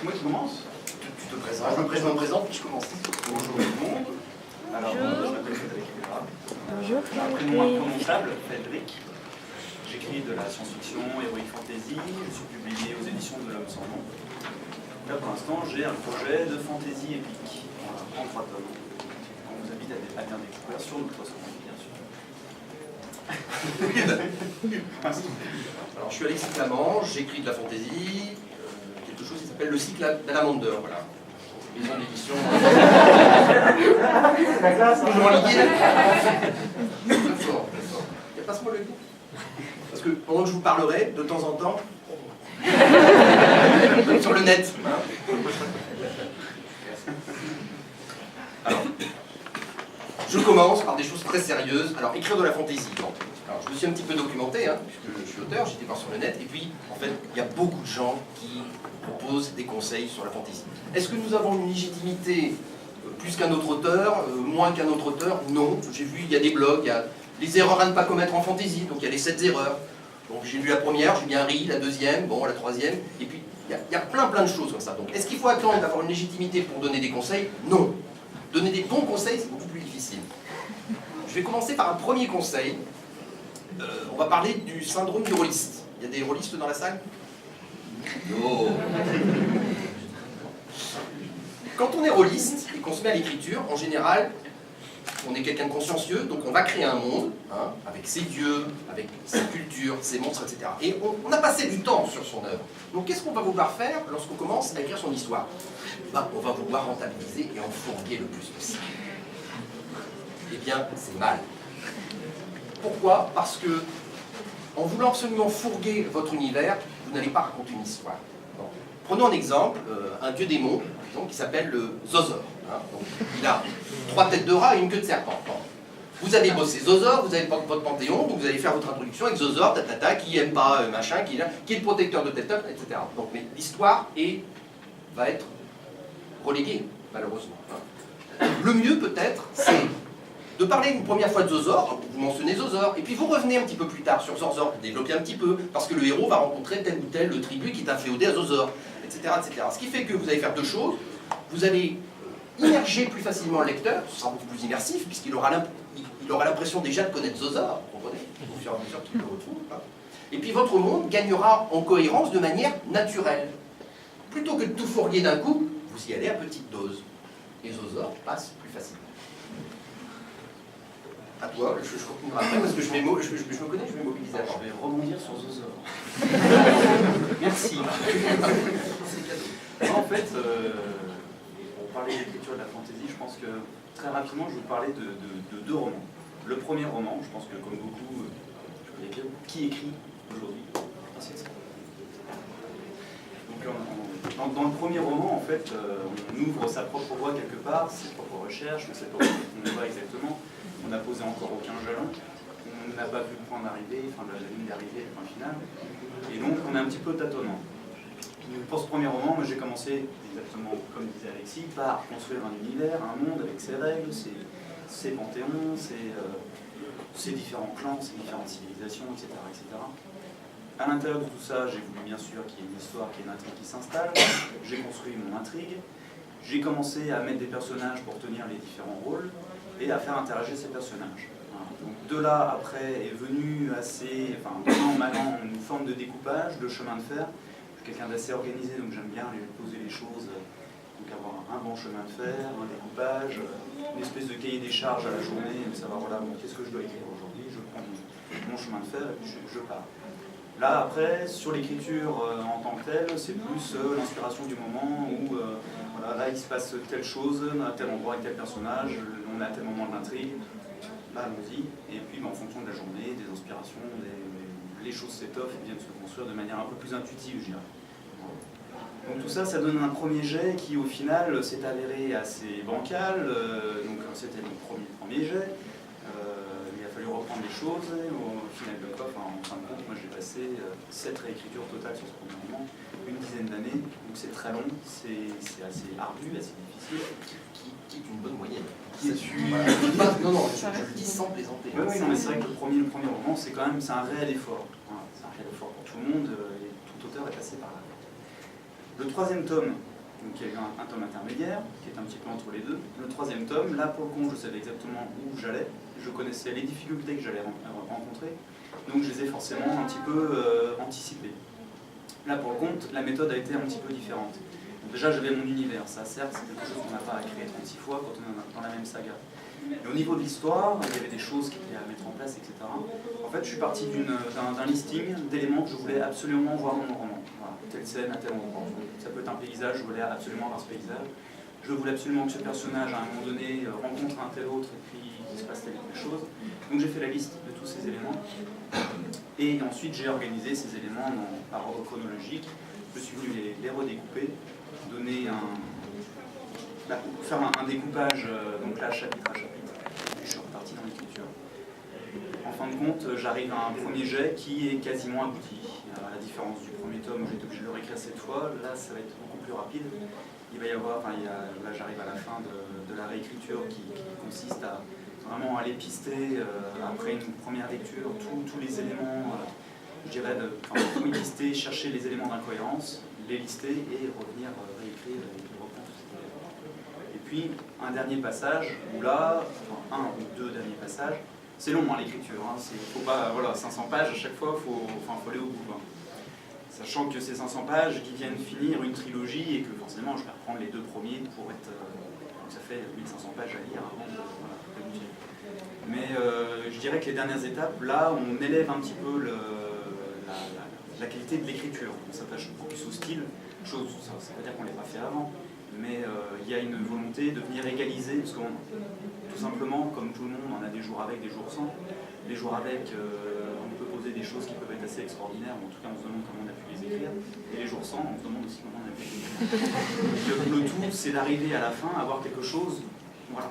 Moi qui commence. Tu te présentes. Je me présente, puis je commence. Bonjour tout le monde. Alors, je m'appelle Frédéric Herrera. Bonjour. Un prénom imprononçable, Frédéric. J'écris de la science-fiction, heroic fantasy. Je suis publié aux éditions de l'Homme sans nom. Là, pour l'instant, j'ai un projet de fantasy épique en 3 tomes. On vous invite à bien découvrir sur notre poisson, bien sûr. Alors, je suis Alexis Clamant, j'écris de la fantaisie, quelque chose qui s'appelle le cycle d'Alamander, voilà. Maison d'édition. C'est la classe, hein. Toujours ligué. Très fort, très fort. Il n'y a pas ce mot le dit. Parce que pendant que je vous parlerai, de temps en temps, sur le net. Alors, je commence par des choses très sérieuses. Alors, écrire de la fantaisie. Bon. Alors, je me suis un petit peu documenté, hein, puisque je suis auteur, j'ai été voir sur le net, et puis, en fait, il y a beaucoup de gens qui proposent des conseils sur la fantaisie. Est-ce que nous avons une légitimité plus qu'un autre auteur, moins qu'un autre auteur? Non. J'ai vu, il y a des blogs, il y a les erreurs à ne pas commettre en fantaisie, donc il y a les 7 erreurs. Donc j'ai lu la première, j'ai bien ri, la deuxième, bon, la troisième, et puis il y a plein de choses comme ça. Donc est-ce qu'il faut attendre d'avoir une légitimité pour donner des conseils? Non. Donner des bons conseils, c'est beaucoup plus difficile. Je vais commencer par un premier conseil. On va parler du syndrome du rôliste. Il y a des rôlistes dans la salle? Non. Quand on est rôliste et qu'on se met à l'écriture, en général, on est quelqu'un de consciencieux, donc on va créer un monde, hein, avec ses dieux, avec sa culture, ses monstres, etc. Et on a passé du temps sur son œuvre. Donc qu'est-ce qu'on va vouloir faire lorsqu'on commence à écrire son histoire? On va vouloir rentabiliser et en fourguer le plus possible. Eh bien, c'est mal. Pourquoi? Parce que, en voulant absolument fourguer votre univers, vous n'allez pas raconter une histoire. Bon. Prenons un exemple, un dieu démon, qui s'appelle le Zorzor. Hein. Donc, il a 3 têtes de rat et une queue de serpent. Bon. Vous avez bossé Zorzor, vous avez votre panthéon, donc vous allez faire votre introduction avec Zorzor, tatata, qui aime pas machin, qui est le protecteur de tel peuple, etc. Donc, mais l'histoire va être reléguée, malheureusement. Hein. Le mieux, peut-être, c'est de parler une première fois de Zorzor, vous mentionnez Zorzor, et puis vous revenez un petit peu plus tard sur Zorzor, vous développez un petit peu, parce que le héros va rencontrer tel ou tel tribu qui est inféodé à Zorzor, etc., etc. Ce qui fait que vous allez faire 2 choses, vous allez immerger plus facilement le lecteur, ce sera beaucoup plus immersif, puisqu'il aura l'impression déjà de connaître Zorzor, vous comprenez, au fur et à mesure qu'il le retrouve. Hein. Et puis votre monde gagnera en cohérence de manière naturelle. Plutôt que de tout fourguer d'un coup, vous y allez à petite dose. Et Zorzor passe plus facilement. À toi, je continuerai après parce que je me connais, je vais mobiliser. Alors, je vais rebondir sur Zorzor. Merci. En fait, pour parler d'écriture de la fantaisie, je pense que très rapidement, je vais vous parler de 2 romans. Le premier roman, je pense que comme beaucoup, qui écrit aujourd'hui? Donc, dans le premier roman, en fait, on ouvre sa propre voie quelque part, ses propres recherches, on ne sait pas où on va exactement. On n'a posé encore aucun jalon, on n'a pas vu le point d'arrivée, enfin la ligne d'arrivée, le point final, et donc on est un petit peu tâtonnant. Pour ce premier roman, moi j'ai commencé, exactement comme disait Alexis, par construire un univers, un monde avec ses règles, ses panthéons, ses différents clans, ses différentes civilisations, etc. etc. À l'intérieur de tout ça, j'ai voulu bien sûr qu'il y ait une histoire, qu'il y ait une intrigue qui s'installe, j'ai construit mon intrigue, j'ai commencé à mettre des personnages pour tenir les différents rôles, et à faire interagir ces personnages. Donc de là, après, est venu assez, enfin, maintenant, une forme de découpage, de chemin de fer. Je suis quelqu'un d'assez organisé, donc j'aime bien poser les choses, donc avoir un bon chemin de fer, un découpage, une espèce de cahier des charges à la journée, savoir, voilà, bon, qu'est-ce que je dois écrire aujourd'hui, je prends mon chemin de fer et puis je pars. Là, après, sur l'écriture en tant que telle, c'est plus l'inspiration du moment où voilà, là, il se passe telle chose, à tel endroit avec tel personnage, on est à tel moment de l'intrigue, là, allons-y. Et puis, en fonction de la journée, des inspirations, les choses s'étoffent et viennent se construire de manière un peu plus intuitive, je dirais. Donc tout ça, ça donne un premier jet qui, au final, s'est avéré assez bancal. Donc c'était le premier jet. Il a fallu reprendre les choses. Et au final de COF, en fin de compte, moi j'ai passé 7 réécritures totales sur ce premier roman, une dizaine d'années. Donc c'est très long, c'est assez ardu, assez difficile. Qui est une bonne moyenne. Voilà. Non, je le dis sans plaisanter. Oui, non, mais c'est vrai que le premier roman, c'est un réel effort. Voilà, c'est un réel effort pour tout le monde, et tout auteur est passé par là. Le troisième tome, donc il y a eu un tome intermédiaire, qui est un petit peu entre les deux. Le troisième tome, là pour le coup, je savais exactement où j'allais, je connaissais les difficultés que j'allais rencontrer, donc je les ai forcément un petit peu anticipées. Là pour le compte, la méthode a été un petit peu différente. Donc déjà j'avais mon univers, ça certes c'est quelque chose qu'on n'a pas à créer 36 fois quand on est dans la même saga. Et au niveau de l'histoire, il y avait des choses qui étaient à mettre en place, etc. En fait je suis parti d'un listing d'éléments que je voulais absolument voir dans mon roman. Voilà, telle scène à tel endroit. Ça peut être un paysage, je voulais absolument voir ce paysage. Je voulais absolument que ce personnage à un moment donné rencontre un tel autre et puis il se passe telle ou telle chose. Donc j'ai fait la liste de tous ces éléments. Et ensuite j'ai organisé ces éléments par ordre chronologique. Je suis venu les redécouper, faire un découpage, donc là chapitre à chapitre, puis je suis reparti dans l'écriture. En fin de compte, j'arrive à un premier jet qui est quasiment abouti. À la différence du premier tome où j'étais obligé de le réécrire cette fois, là ça va être beaucoup plus rapide. Il va y avoir, là j'arrive à la fin de la réécriture qui consiste à vraiment aller pister, après une première lecture, tous les éléments, je dirais, lister, chercher les éléments d'incohérence, les lister et revenir réécrire et reprendre tous ces éléments. Et puis, un dernier passage, où là, un ou deux derniers passages, c'est long l'écriture, faut pas, voilà, 500 pages à chaque fois, faut aller au bout. Sachant que ces 500 pages qui viennent finir une trilogie et que forcément je vais reprendre les deux premiers pour être... donc ça fait 1500 pages à lire avant de bouger. Mais je dirais que les dernières étapes, là, on élève un petit peu la qualité de l'écriture. On s'attache beaucoup plus au style, ça veut dire qu'on ne l'a pas fait avant, mais il y a une volonté de venir égaliser, parce que tout simplement, comme tout le monde, on a des jours avec, des jours sans. Les jours avec, on peut poser des choses qui peuvent être assez extraordinaires, mais en tout cas on se demande comment on a pu les écrire, et les jours sans, on se demande aussi comment on a pu les écrire. Le tout, c'est d'arriver à la fin à avoir quelque chose, voilà,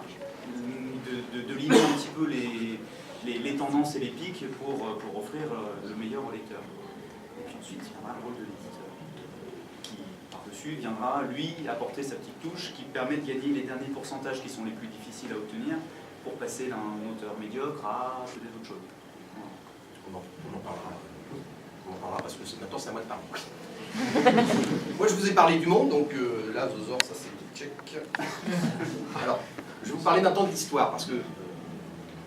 de limer un petit peu les tendances et les pics pour offrir le meilleur au lecteur. Et puis ensuite, il y aura le rôle de l'éditeur, qui par-dessus viendra, lui, apporter sa petite touche qui permet de gagner les derniers pourcentages qui sont les plus difficiles à obtenir, pour passer d'un auteur médiocre à peut-être autre chose. On en parlera. On en parlera parce que maintenant c'est à moi de parler. Moi je vous ai parlé du monde, donc là Zozor, ça c'est check. Alors, je vais vous parler d'un temps de l'histoire, parce que,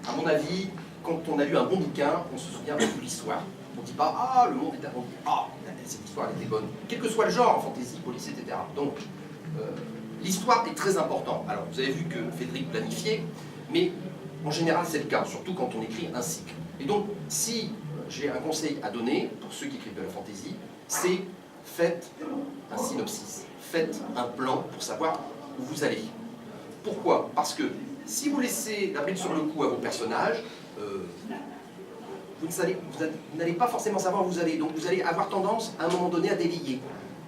à mon avis, quand on a lu un bon bouquin, on se souvient de l'histoire. On ne dit pas « Ah, le monde est un bon bouquin. Ah, cette histoire elle était bonne. » Quel que soit le genre, fantasy, police, etc. Donc, l'histoire est très importante. Alors, vous avez vu que Frédéric planifiait, mais en général c'est le cas, surtout quand on écrit un cycle. Et donc, si j'ai un conseil à donner, pour ceux qui écrivent de la fantaisie, c'est faites un synopsis, faites un plan pour savoir où vous allez. Pourquoi? Parce que si vous laissez la bride sur le cou à vos personnages, vous n'allez pas forcément savoir où vous allez. Donc vous allez avoir tendance à un moment donné à délier,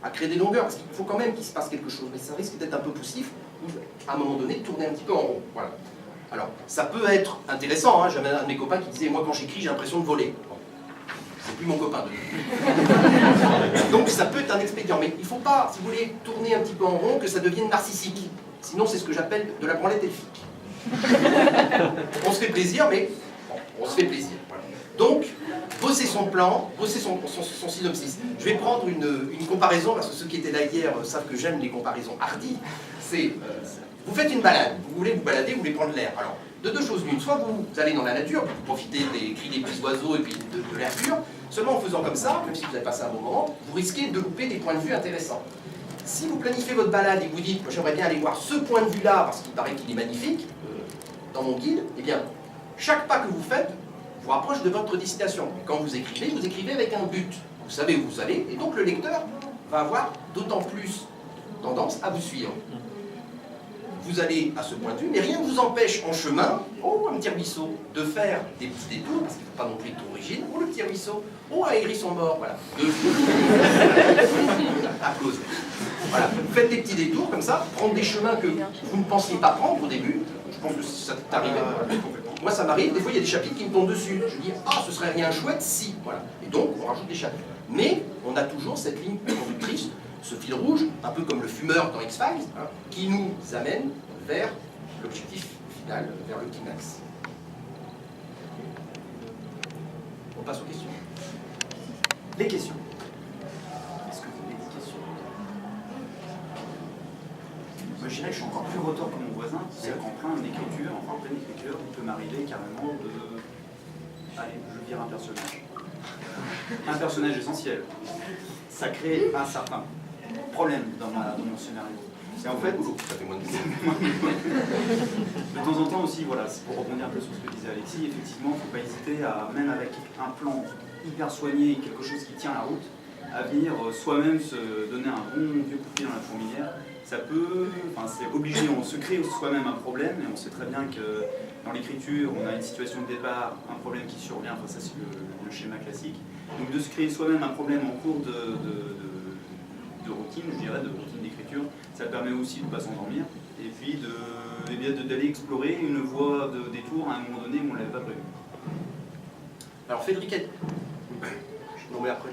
à créer des longueurs, parce qu'il faut quand même qu'il se passe quelque chose, mais ça risque d'être un peu poussif, ou à un moment donné tourner un petit peu en rond. Voilà. Alors, ça peut être intéressant, j'avais un de mes copains qui disait « Moi, quand j'écris, j'ai l'impression de voler. » C'est plus mon copain. Donc, ça peut être un expédient, mais il ne faut pas, si vous voulez, tourner un petit peu en rond, que ça devienne narcissique. Sinon, c'est ce que j'appelle de la branlette elfique. On se fait plaisir, mais bon, on se fait plaisir. Voilà. Donc, bosser son plan, bosser son synopsis. Je vais prendre une comparaison, parce que ceux qui étaient là hier savent que j'aime les comparaisons hardies. C'est... vous faites une balade, vous voulez vous balader, vous voulez prendre l'air. Alors, de deux choses l'une, soit vous allez dans la nature, vous profitez des cris des petits oiseaux et puis de l'air pur, seulement en faisant comme ça, même si vous avez passé un bon moment, vous risquez de louper des points de vue intéressants. Si vous planifiez votre balade et que vous dites, j'aimerais bien aller voir ce point de vue-là, parce qu'il paraît qu'il est magnifique, dans mon guide, eh bien, chaque pas que vous faites vous rapproche de votre destination. Et quand vous écrivez avec un but. Vous savez où vous allez, et donc le lecteur va avoir d'autant plus tendance à vous suivre. Vous allez à ce point de vue, mais rien ne vous empêche en chemin, oh un petit ruisseau, de faire des petits détours, parce qu'il ne faut pas non plus être origine, oh le petit ruisseau, oh un hérisson mort, voilà. Applause. Voilà, vous faites des petits détours comme ça, prendre des chemins que vous ne pensiez pas prendre au début, je pense que ça t'arrive. Moi ça m'arrive, des fois il y a des chapitres qui me tombent dessus, je dis ah ce serait rien chouette si, voilà. Et donc on rajoute des chapitres. Mais on a toujours cette ligne conductrice, ce fil rouge, un peu comme le fumeur dans X-Files, qui nous amène vers l'objectif final, vers le climax. On passe aux questions. Les questions. Est-ce que vous avez des questions? je dirais que je suis encore plus retors que mon voisin, c'est qu'en pleine écriture, il peut m'arriver carrément de... Allez, je vire un personnage. Un personnage essentiel. Ça crée un certain problème dans mon scénario. Et en fait, ça fait moins de temps en temps aussi, voilà, c'est pour rebondir un peu sur ce que disait Alexis, effectivement, il ne faut pas hésiter à, même avec un plan hyper soigné, quelque chose qui tient la route, à venir soi-même se donner un bon vieux coup de pied dans la fourmilière. Ça peut, enfin c'est obligé, on se crée soi-même un problème, et on sait très bien que dans l'écriture, on a une situation de départ, un problème qui survient, enfin ça c'est le schéma classique. Donc de se créer soi-même un problème en cours de routine, je dirais, de routine d'écriture, ça permet aussi de ne pas s'endormir, et puis d'aller explorer une voie de détour à un moment donné où on ne l'avait pas prévu. Alors Frédéric a... Non mais après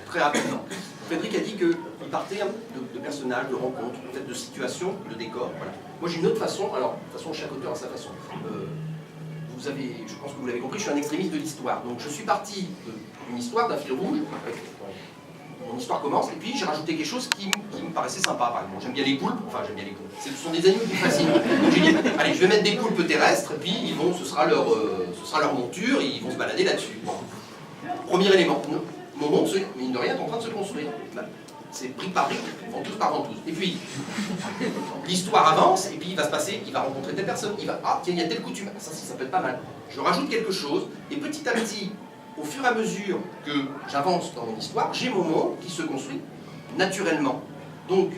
très rapidement. Frédéric a dit qu'il partait de personnages, de rencontres, peut-être de situations, de décors. Voilà. Moi j'ai une autre façon, alors de toute façon chaque auteur a sa façon. Je pense que vous l'avez compris, je suis un extrémiste de l'histoire. Donc je suis parti d'une histoire, d'un fil rouge. Mon histoire commence, et puis j'ai rajouté quelque chose qui me paraissait sympa. Par exemple, j'aime bien les poulpes, enfin j'aime bien les poulpes. Ce sont des animaux qui me fascinent. Donc j'ai dit, allez, je vais mettre des poulpes terrestres, et puis ce sera leur monture, et ils vont se balader là-dessus. Bon. Premier élément, mon monde, mine de rien, est en train de se construire. C'est brique par brique, ventouse par ventouse. Et puis, l'histoire avance, et puis il va se passer, il va rencontrer telle personne, ah tiens, il y a telle coutume, ça peut être pas mal. Je rajoute quelque chose, et petit à petit, au fur et à mesure que j'avance dans mon histoire, j'ai mon monde qui se construit naturellement. Donc,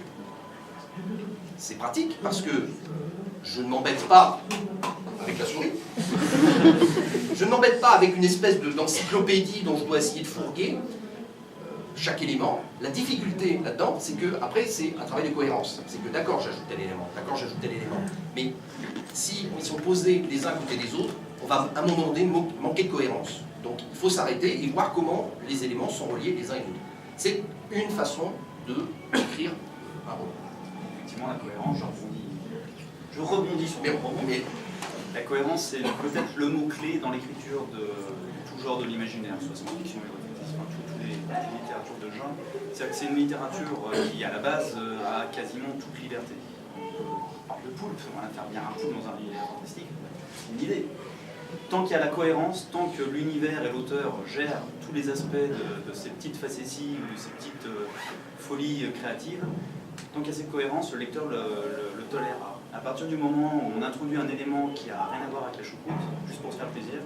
c'est pratique, parce que je ne m'embête pas avec la souris, je ne m'embête pas avec une espèce d'encyclopédie dont je dois essayer de fourguer chaque élément. La difficulté là-dedans, c'est que après c'est un travail de cohérence. C'est que d'accord, j'ajoute tel élément, d'accord, j'ajoute tel élément. Mais si ils sont posés les uns à côté des autres, on va à un moment donné manquer de cohérence. Donc il faut s'arrêter et voir comment les éléments sont reliés les uns et les autres. C'est une façon d'écrire un roman. Effectivement, la cohérence, je rebondis sur mais la cohérence, c'est peut-être le mot-clé dans l'écriture de tout genre de l'imaginaire, soit science-fiction, toutes les littératures de genre. C'est-à-dire que c'est une littérature qui, à la base, a quasiment toute liberté. Le poulpe, on va faire bien un poulpe dans un univers fantastique, c'est une idée. Tant qu'il y a la cohérence, tant que l'univers et l'auteur gèrent tous les aspects de ces petites facéties ou de ces petites folies créatives, tant qu'il y a cette cohérence, le lecteur le tolérera. À partir du moment où on introduit un élément qui n'a rien à voir avec la choucroute, juste pour se faire plaisir,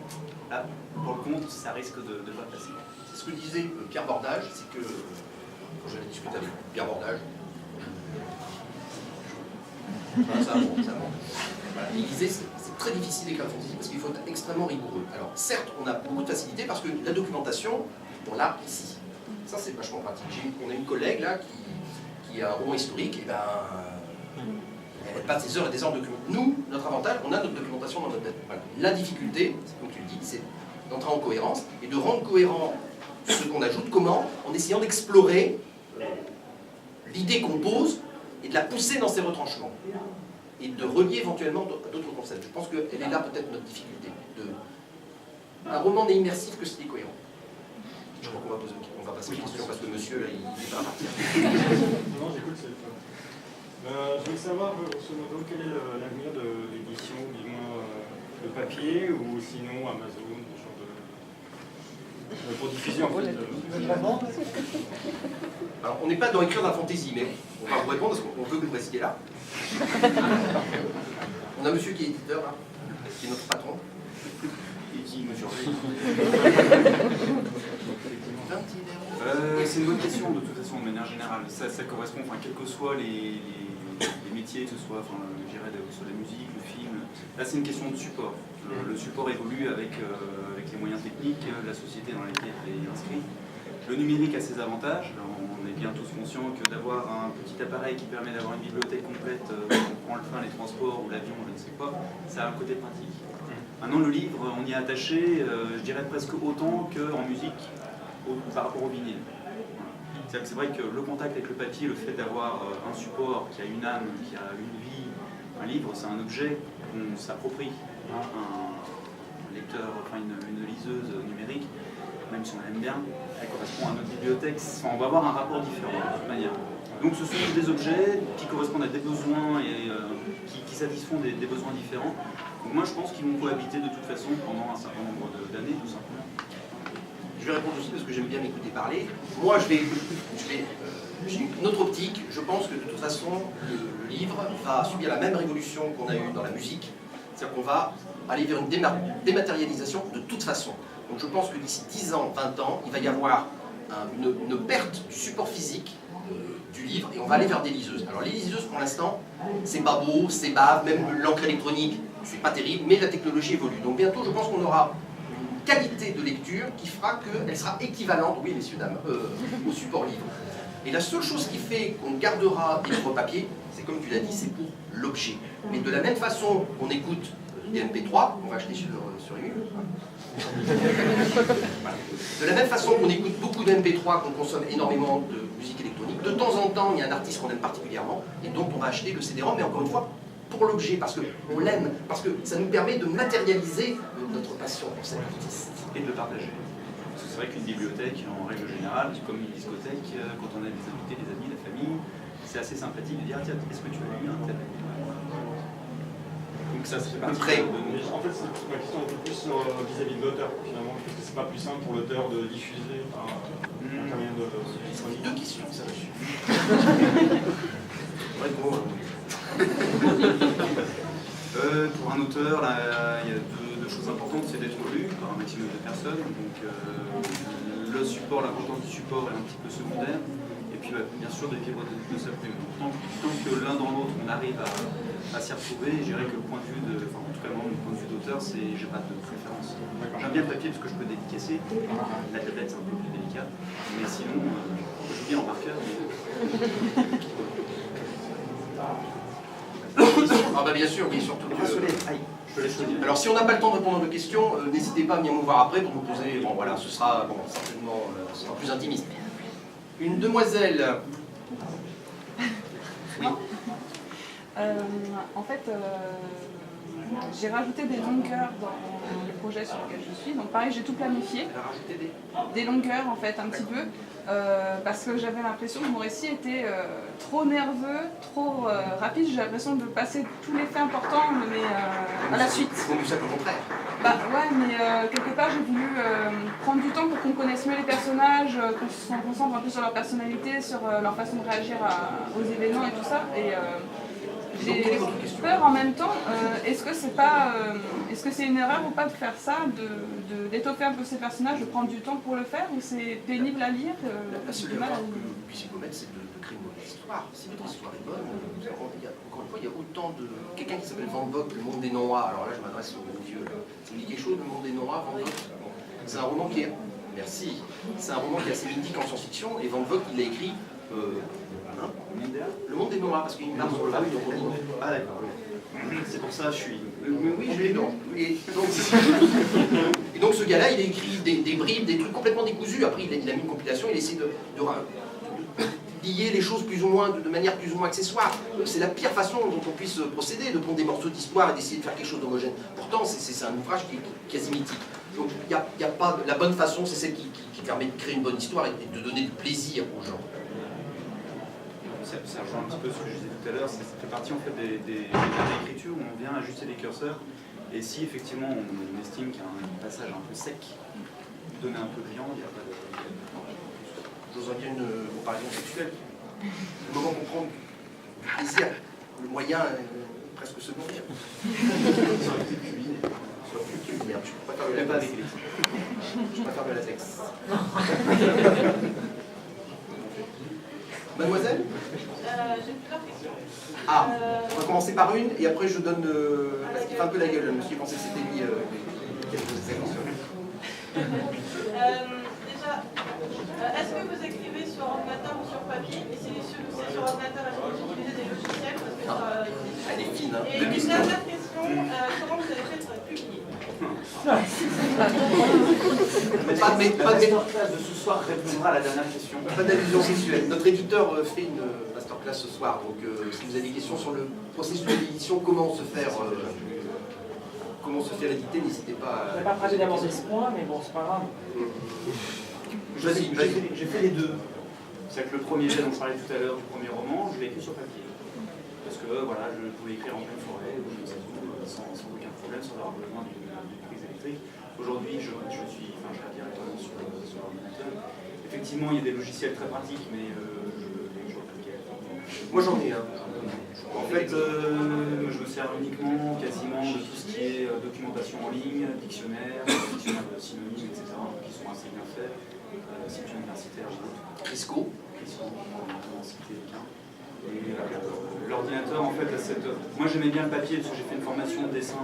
là, pour le compte, ça risque de ne pas passer. C'est ce que disait Pierre Bordage, c'est que, quand j'avais discuté avec Pierre Bordage, ça monte. Voilà, il disait c'est très difficile d'écrire la fantasy parce qu'il faut être extrêmement rigoureux. Alors certes, on a beaucoup de facilité parce que la documentation, on l'a ici. Ça c'est vachement pratique. On a une collègue là qui a un roman historique, et elle passe des heures et des heures de documentation. Nous, notre avantage, on a notre documentation dans notre tête. Voilà. La difficulté, c'est comme tu le dis, c'est d'entrer en cohérence et de rendre cohérent ce qu'on ajoute. Comment? En essayant d'explorer l'idée qu'on pose et de la pousser dans ses retranchements. Et de relier éventuellement à d'autres concepts. Je pense qu'elle est là peut-être notre difficulté. Un roman n'est immersif que s'il est cohérent. Je crois qu'on va passer aux questions parce que monsieur, là, il est pas à partir. Non, j'écoute, c'est le je voulais savoir, grosso modo, quel est l'avenir de l'édition, du moins le papier ou sinon Amazon, ce genre de pour diffuser en fait. Alors, on n'est pas dans l'écriture de la fantaisie, mais on va vous répondre parce qu'on veut que vous restiez là. On a monsieur qui est éditeur, là, qui est notre patron. Et qui me surveille. C'est une bonne question de toute façon, de manière générale. Ça correspond, enfin, quels que soient les métiers, que ce soit, enfin, je dirais, sur la musique, le film. Là, c'est une question de support. Le support évolue avec les moyens techniques, la société dans laquelle il est inscrit. Le numérique a ses avantages. On est bien tous conscients que d'avoir un petit appareil qui permet d'avoir une bibliothèque complète, on prend le train, les transports ou l'avion, je ne sais quoi, ça a un côté pratique. Maintenant, le livre, on y est attaché, je dirais presque autant qu'en musique par rapport au vinyle. C'est vrai que le contact avec le papier, le fait d'avoir un support qui a une âme, qui a une vie, un livre, c'est un objet qu'on s'approprie. Un lecteur, enfin une liseuse numérique, même si on l'aime bien, elle correspond à notre bibliothèque. Enfin, on va avoir un rapport différent de toute manière. Donc ce sont des objets qui correspondent à des besoins et qui satisfont des besoins différents. Donc moi je pense qu'ils vont cohabiter de toute façon pendant un certain nombre d'années, tout simplement. Je vais répondre aussi parce que j'aime bien m'écouter parler. Moi, j'ai une autre optique. Je pense que de toute façon, le livre va subir la même révolution qu'on a eue dans la musique. C'est-à-dire qu'on va aller vers une dématérialisation de toute façon. Donc je pense que d'ici 10 ans, 20 ans, il va y avoir une perte du support physique du livre et on va aller vers des liseuses. Alors les liseuses, pour l'instant, c'est pas beau, c'est bave, même l'encre électronique, c'est pas terrible, mais la technologie évolue. Donc bientôt, je pense qu'on aura qualité de lecture qui fera qu'elle sera équivalente, oui messieurs, dames, au support livre. Et la seule chose qui fait qu'on gardera des livres papier, c'est comme tu l'as dit, c'est pour l'objet. Mais de la même façon qu'on écoute des MP3, on va acheter sur Emule. Voilà. De la même façon qu'on écoute beaucoup de MP3, qu'on consomme énormément de musique électronique, de temps en temps il y a un artiste qu'on aime particulièrement, et donc on va acheter le CD-ROM, mais encore une fois, pour l'objet, parce qu'on l'aime, parce que ça nous permet de matérialiser notre passion pour cet artiste. Et de le partager. Parce que c'est vrai qu'une bibliothèque, en règle générale, comme une discothèque, quand on a des invités, des amis, la famille, c'est assez sympathique de dire tiens, est-ce que tu as lu un tel? Donc ça fait partie de nous. En fait, ma question était plus vis-à-vis de l'auteur, finalement. Est-ce que c'est pas plus simple pour l'auteur de diffuser par intermédiaire de... C'est deux questions, ça. Pour un auteur, là, il y a deux choses importantes, c'est d'être lu par un maximum de personnes. Donc le support, l'importance du support est un petit peu secondaire. Et puis bien sûr de vivre de sa plume. Donc tant que l'un dans l'autre on arrive à s'y retrouver, je dirais que le point de vue en tout cas moi, le point de vue d'auteur, c'est j'ai pas de préférence. J'aime bien le papier parce que je peux dédicacer. La tablette c'est un peu plus délicat. Mais sinon, je joue bien en marqueur. Ah bah bien sûr, oui, surtout. Je te laisse le dire. Alors si on n'a pas le temps de répondre à vos questions, n'hésitez pas à venir me voir après pour me poser. Bon voilà, ce sera certainement ce sera plus intimiste. Une demoiselle. Oui. En fait, j'ai rajouté des longueurs dans les projets sur lesquels je suis. Donc pareil, j'ai tout planifié. Elle a rajouté des longueurs en fait, un petit peu. Parce que j'avais l'impression que mon récit était trop nerveux, trop rapide. J'ai l'impression de passer tous les faits importants mais, à la suite. On dit ça au contraire. Bah ouais, mais quelque part j'ai voulu prendre du temps pour qu'on connaisse mieux les personnages, qu'on se concentre un peu sur leur personnalité, sur leur façon de réagir aux événements et tout ça. Et j'ai peur en même temps, est-ce que c'est une erreur ou pas de faire ça, d'étoffer un peu ces personnages, de prendre du temps pour le faire, ou c'est pénible à lire? La seule erreur que vous puissiez commettre, c'est de créer une mauvaise histoire. Si votre histoire est bonne, encore une fois, il y a autant de... Quelqu'un qui s'appelle Van Vogt, Le Monde des Noirs, alors là je m'adresse aux vieux, ça vous dit quelque chose, Le Monde des Noirs, Van Vogt? C'est un roman qui est... Merci. C'est un roman qui est assez mythique en science-fiction, et Van Vogt, il l'a écrit... Le Monde des Noirs, parce qu'il marche sur le rue de Roland. Ah d'accord. C'est pour ça que je suis... Oui, je l'ai lu. Et donc ce gars-là, il a écrit des bribes, des trucs complètement décousus. Après, il a mis une compilation, il essaie de lier les choses plus ou moins, de manière plus ou moins accessoire. C'est la pire façon dont on puisse procéder, de prendre des morceaux d'histoire et d'essayer de faire quelque chose d'homogène. Pourtant, c'est un ouvrage qui est quasi mythique. Donc il n'y a pas... La bonne façon, c'est celle qui permet de créer une bonne histoire et de donner du plaisir aux gens. Ça rejoint un petit peu ce que je disais tout à l'heure, ça fait partie en fait des d'écriture où on vient ajuster les curseurs, et si effectivement on estime qu'il y a un passage un peu sec, donner un peu de viande, il n'y a pas de... J'oserais bien une comparaison sexuelle. Le moment qu'on prend du plaisir, le moyen est presque secondaire. Soit plus cuisiné. Soit plus cuisiné. Je préfère le Pas latex. avec les... Je préfère le latex. Mademoiselle? J'ai plusieurs questions. Ah, on va commencer par une et après je donne... parce qu'il fait un peu la gueule, je me suis pensé que c'était lui qui avait posé cette question. Déjà, est-ce que vous écrivez sur ordinateur ou sur papier? Et si c'est sur ordinateur, est-ce que vous utilisez des logiciels? Parce que Elle est fine, hein. Et une dernière question, comment vous avez fait pour être publié? Pas de ce soir répondra à la dernière question. d'allusion sexuelle. Notre éditeur fait une masterclass ce soir, donc si vous avez des questions sur le processus d'édition, comment se faire éditer, n'hésitez pas Je n'ai pas prévu d'aborder ce point, mais bon, c'est pas grave. Vas-y. J'ai fait les deux. C'est-à-dire que le premier jet dont je parlais tout à l'heure, du premier roman, je l'ai écrit sur papier. Parce que voilà, je pouvais écrire en pleine forêt, ou je sais où, sans aucun problème, sans avoir besoin d'une prise électrique. Aujourd'hui, je travaille directement sur l'ordinateur. Effectivement, il y a des logiciels très pratiques, mais je vois plus lequel. Moi j'en ai un. En fait, je me sers uniquement, quasiment, de tout ce qui est documentation en ligne, dictionnaire de synonymes, etc., qui sont assez bien faits, sites universitaires ou autres. Crisco. Pour en citer qu'un. Et l'ordinateur, en fait, a cette... Moi j'aimais bien le papier parce que j'ai fait une formation de dessin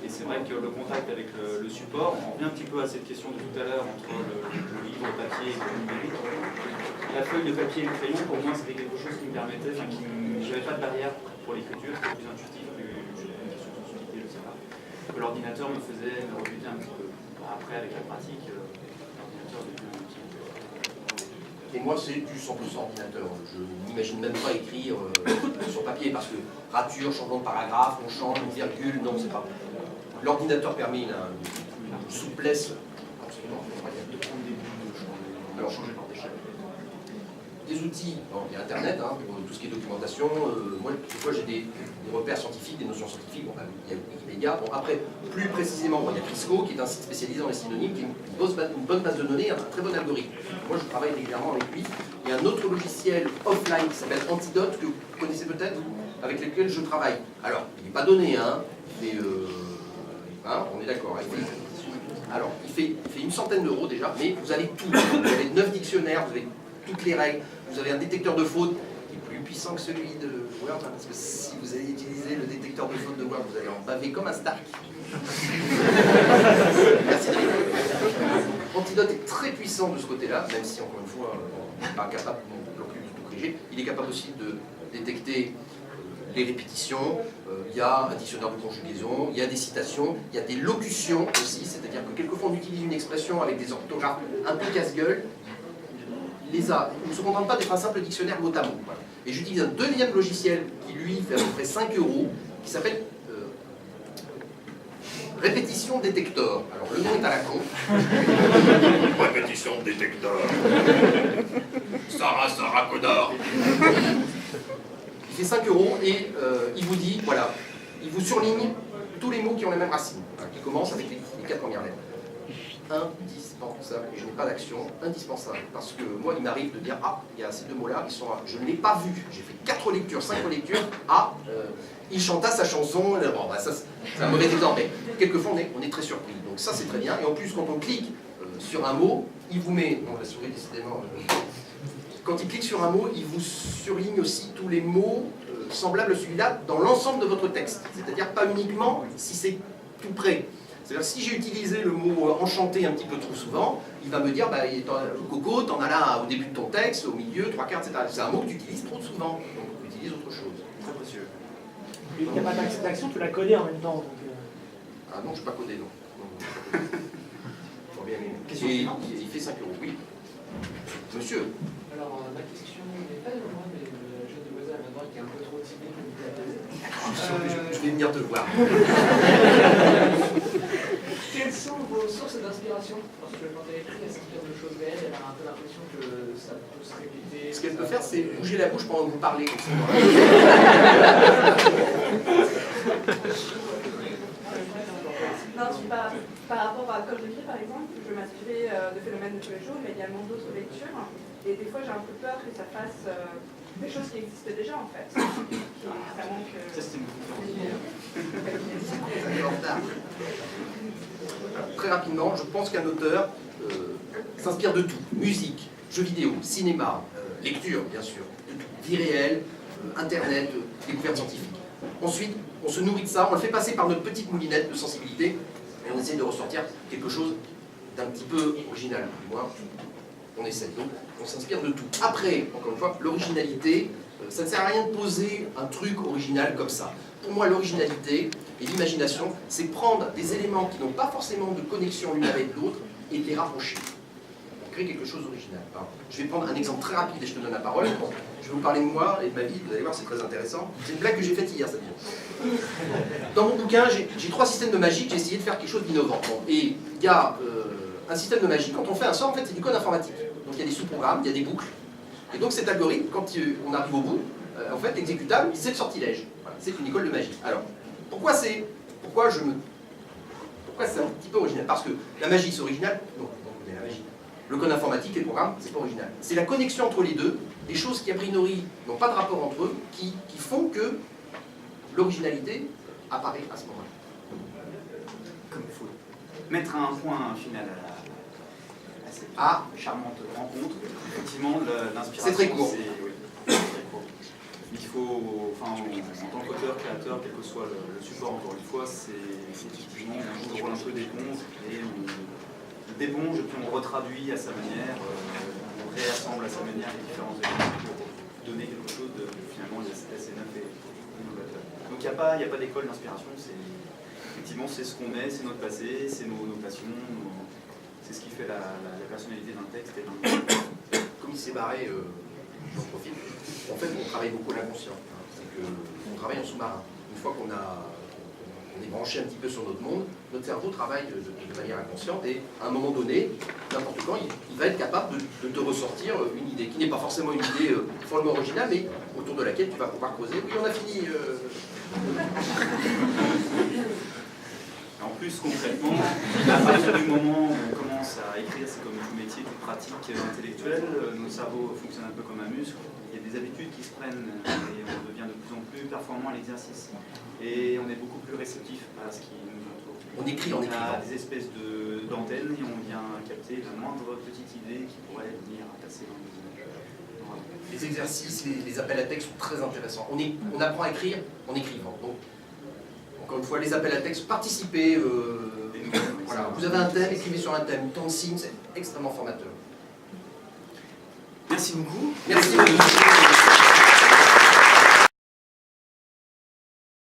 et c'est vrai que le contact avec le support, on revient un petit peu à cette question de tout à l'heure entre le livre papier et le numérique. La feuille de papier et le crayon, pour moi, c'était quelque chose qui me permettait, j'avais pas de barrière pour l'écriture, c'était plus intuitif, plus une question de sensibilité, je sais pas. Que l'ordinateur me faisait me rebuter un petit peu. Après, avec la pratique, l'ordinateur devient un petit peu... Et moi, c'est du 100% ordinateur. Je n'imagine même pas écrire sur papier parce que rature, changement de paragraphe, on change une virgule, non, c'est pas. L'ordinateur permet une souplesse absolument incroyable. Alors, changer par des chaînes. Des outils, bon, il y a Internet, hein, pour tout ce qui est documentation. Moi, quelquefois, j'ai des repères scientifiques, des notions scientifiques. Bon, il y a Wikipédia. Bon, après, plus précisément, bon, il y a Crisco, qui est un site spécialisé dans les synonymes, qui est une bonne base de données, un très bon algorithme. Moi, je travaille régulièrement avec lui. Il y a un autre logiciel offline qui s'appelle Antidote, que vous connaissez peut-être, avec lequel je travaille. Alors, il n'est pas donné, hein, mais hein, on est d'accord. Alors, il fait une centaine d'euros déjà, mais vous avez tout. Vous avez 9 dictionnaires, vous avez toutes les règles, vous avez un détecteur de faute qui est plus puissant que celui de Word, hein, parce que si vous allez utiliser le détecteur de faute de Word, vous allez en baver comme un Stark. Merci. Antidote est très puissant de ce côté-là, même si, encore une fois, on n'est pas capable non plus de tout corriger. Il est capable aussi de détecter les répétitions, il y a un dictionnaire de conjugaison, il y a des citations, il y a des locutions aussi, c'est-à-dire que quelquefois on utilise une expression avec des orthographes un peu casse-gueule. Il ne se contente pas d'être un simple dictionnaire mot à mot. Voilà. Et j'utilise un deuxième logiciel qui lui fait à peu près 5 €, qui s'appelle Répétition Détector. Alors le nom est à la con. Répétition Détector. Sarah Connor. Il fait 5 € et il vous dit, voilà, il vous surligne tous les mots qui ont la même racine, voilà, qui commencent avec les 4 premières lettres. Indispensable, je n'ai pas d'action, indispensable, parce que moi il m'arrive de dire, ah, il y a ces deux mots-là, ils sont là, je ne l'ai pas vu, j'ai fait 4 lectures, 5 relectures, ah, il chanta sa chanson, bon, bah, ça c'est un mauvais exemple, mais quelquefois on est très surpris, donc ça c'est très bien, et en plus quand on clique sur un mot, il vous met, non la souris décidément, quand il clique sur un mot, il vous surligne aussi tous les mots semblables à celui-là dans l'ensemble de votre texte, c'est-à-dire pas uniquement si c'est tout près. C'est-à-dire si j'ai utilisé le mot enchanté un petit peu trop souvent, il va me dire, bah, Coco, t'en as là au début de ton texte, au milieu, 3 quarts, etc. C'est un mot que tu utilises trop souvent, donc tu utilises autre chose. Très précieux. Il n'y a pas d'action, tu l'as codé en même temps. Donc, Ah non, je ne suis pas codé, non. Faut bien aimer. Il fait 5 €, oui. Monsieur. Alors, ma question n'est pas de moi, mais le jeune de voisin à ma droite qui est un peu trop timide pour me la poser. Je vais venir te voir. Quelles sont vos sources d'inspiration? Parce que quand elle écrit, elle s'inspire de choses réelles, elle a un peu l'impression que ça peut se répéter. Ce qu'elle peut faire, c'est bouger la bouche pendant que vous parlez. Non, par rapport à comme j'écris par exemple, je m'inspirais de phénomènes de tous les jours, mais également d'autres lectures. Et des fois j'ai un peu peur que ça fasse des choses qui existent déjà en fait. Ça manque. Ça, c'était Très rapidement, je pense qu'un auteur s'inspire de tout. Musique, jeux vidéo, cinéma, lecture bien sûr, de tout. Vie réelle, internet, découverte scientifique. Ensuite, on se nourrit de ça, on le fait passer par notre petite moulinette de sensibilité et on essaie de ressortir quelque chose d'un petit peu original. Du moins, on essaie. Donc, on s'inspire de tout. Après, encore une fois, l'originalité, ça ne sert à rien de poser un truc original comme ça. Pour moi, l'originalité et l'imagination, c'est prendre des éléments qui n'ont pas forcément de connexion l'une avec l'autre et de les rapprocher. On crée quelque chose d'original. Je vais prendre un exemple très rapide et je te donne la parole. Je vais vous parler de moi et de ma vie, vous allez voir, c'est très intéressant. C'est une blague que j'ai faite hier, ça vient. Dans mon bouquin, j'ai 3 systèmes de magie, j'ai essayé de faire quelque chose d'innovant. Bon, et il y a un système de magie, quand on fait un sort, en fait, c'est du code informatique. Donc il y a des sous-programmes, il y a des boucles. Et donc cet algorithme, quand on arrive au bout, en fait l'exécutable, c'est le sortilège. Voilà, c'est une école de magie. Alors, pourquoi c'est un petit peu original? Parce que la magie c'est original? Non, c'est la magie. Le code informatique et le programme, c'est pas original. C'est la connexion entre les deux, des choses qui a priori n'ont pas de rapport entre eux, qui font que l'originalité apparaît à ce moment-là. Comme il faut mettre un point final à cette charmante rencontre. Effectivement, l'inspiration. C'est très court. Oui, très court. Il faut, enfin, en tant qu'auteur, créateur, quel que soit le support, encore une fois, c'est typiquement un rôle un peu d'éponge, et on d'éponge, puis on retraduit à sa manière, on réassemble à sa manière les différents éléments pour donner quelque chose de finalement assez neuf et innovateur. Donc il n'y a pas d'école d'inspiration, effectivement c'est ce qu'on est, c'est notre passé, c'est nos passions, c'est ce qui fait la personnalité d'un texte et d'un... Comme il s'est barré, j'en profite. En fait, on travaille beaucoup à l'inconscient. C'est qu'on travaille en sous-marin. Une fois qu'on est branché un petit peu sur notre monde, notre cerveau travaille de manière inconsciente et à un moment donné, n'importe quand, il va être capable de te ressortir une idée qui n'est pas forcément une idée follement originale, mais autour de laquelle tu vas pouvoir creuser. Oui, on a fini. En plus, concrètement, à partir du moment où on commence à écrire, c'est comme tout métier, toute pratique intellectuelle, notre cerveau fonctionne un peu comme un muscle. Il y a des habitudes qui se prennent et on devient de plus en plus performant à l'exercice. Et on est beaucoup plus réceptif à ce qui nous entoure. On écrit en écrivant. On a des espèces d'antennes et on vient capter la moindre petite idée qui pourrait venir passer dans les images. Les exercices, les appels à texte sont très intéressants. On apprend à écrire en écrivant. Donc, encore une fois, les appels à texte, participez. Voilà. Vous avez un thème, écrivez sur un thème. Tant de signes, c'est extrêmement formateur. Merci beaucoup. Merci.